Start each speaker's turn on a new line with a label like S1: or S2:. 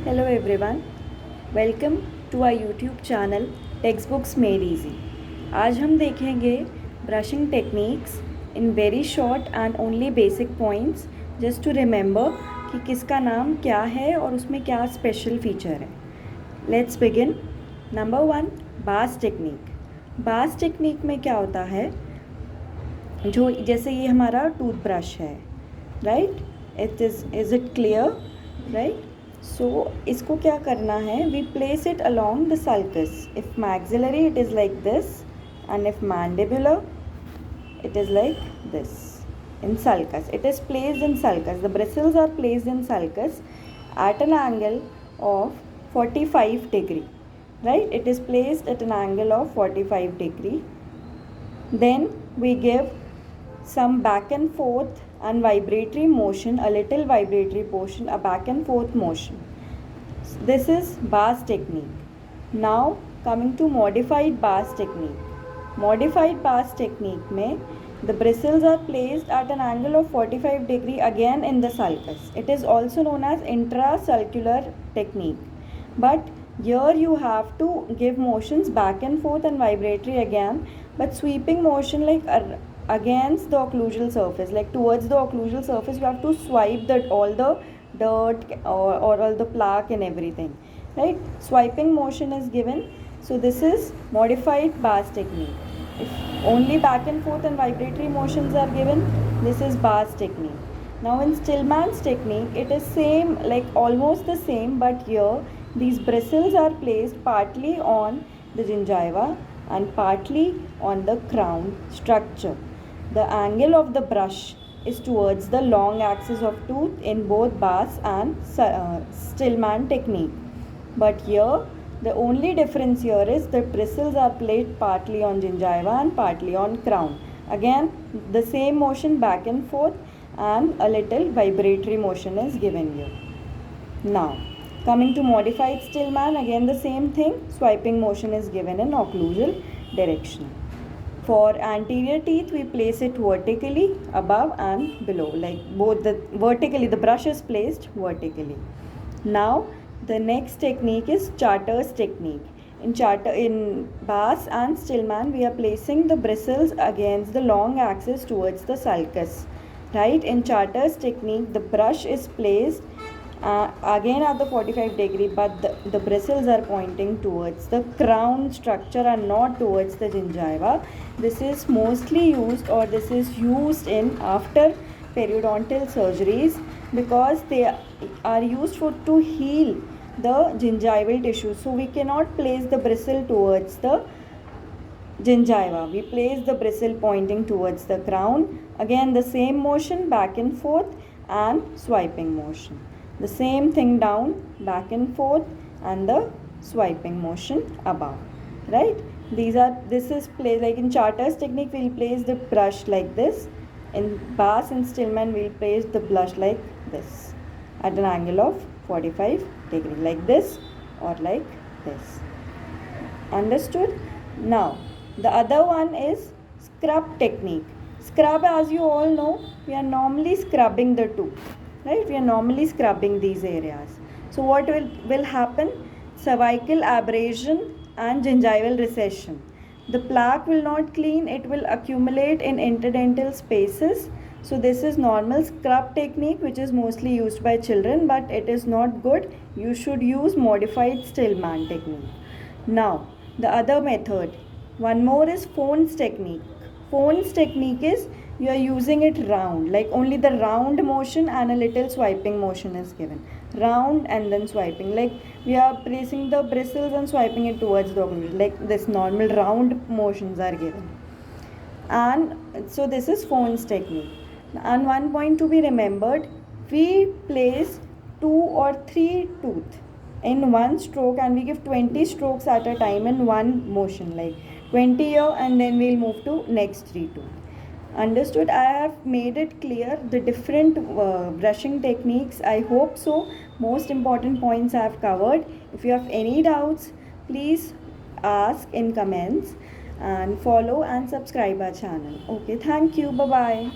S1: Hello everyone, welcome to our YouTube channel Textbooks Made Easy. आज हम देखेंगे brushing techniques in very short and only basic points just to remember कि किसका नाम क्या है और उसमें क्या स्पेशल फीचर है. Let's begin. Number 1, Bass technique. बास टेक्निक में क्या होता है, जो जैसे ये हमारा टूथब्रश है, right? Is it clear, right? So इसको क्या करना है, we place it along the sulcus. If maxillary it is like this and if mandibular it is like this. In sulcus it is placed in sulcus. The bristles are placed in sulcus at an angle of 45 degree, right? It is placed at an angle of 45 degree. Then we give some back and forth and vibratory motion, a little vibratory portion, a back and forth motion. This is Bass technique. Now coming to modified Bass technique. Modified Bass technique में the bristles are placed at an angle of 45 degree again in the sulcus. It is also known as intrasulcular technique. But here you have to give motions back and forth and vibratory again, but sweeping motion like against the occlusal surface, like towards the occlusal surface you have to swipe that all the dirt or all the plaque and everything, right? Swiping motion is given. So this is modified Bass technique. If only back and forth and vibratory motions are given, this is Bass technique. Now in Stillman's technique, it is same, like almost the same, but here these bristles are placed partly on the gingiva and partly on the crown structure. The angle of the brush is towards the long axis of tooth in both Bass and Stillman technique. But here the only difference here is the bristles are placed partly on gingiva and partly on crown. Again the same motion back and forth and a little vibratory motion is given here. Now coming to modified Stillman, again the same thing, swiping motion is given in occlusal direction. For anterior teeth we place it vertically above and below, like both the vertically, the brush is placed vertically. Now the next technique is Charter's technique. In Bass and Stillman we are placing the bristles against the long axis towards the sulcus, right? In Charter's technique the brush is placed again at the 45 degree, but the bristles are pointing towards the crown structure and not towards the gingiva. This is mostly used, or this is used in after periodontal surgeries, because they are used to heal the gingival tissue. So we cannot place the bristle towards the gingiva. We place the bristle pointing towards the crown. Again the same motion back and forth and swiping motion. The same thing down, back and forth, and the swiping motion above, right? This is placed like in Charter's technique we'll place the brush like this. In Bass and Stillman we'll place the brush like this at an angle of 45 degree, like this or like this. Understood? Now the other one is scrub technique. Scrub, as you all know, we are normally scrubbing the tooth, right? We are normally scrubbing these areas. So what will happen? Cervical abrasion and gingival recession. The plaque will not clean, it will accumulate in interdental spaces. So this is normal scrub technique, which is mostly used by children, but it is not good. You should use modified Stillman technique. Now the other method, one more, is Phone's technique. Phone's technique is you are using it round, like only the round motion and a little swiping motion is given. Round and then swiping, like we are placing the bristles and swiping it towards the occlusal, like this normal round motions are given. And so this is Phone's technique. And one point to be remembered, we place 2 or 3 tooth in one stroke, and we give 20 strokes at a time in one motion, like 20 here, and then we'll move to next 3 tooth. Understood? I have made it clear the different brushing techniques. I hope so. Most important points I have covered. If you have any doubts, please ask in comments and follow and subscribe our channel. Okay, thank you. Bye bye.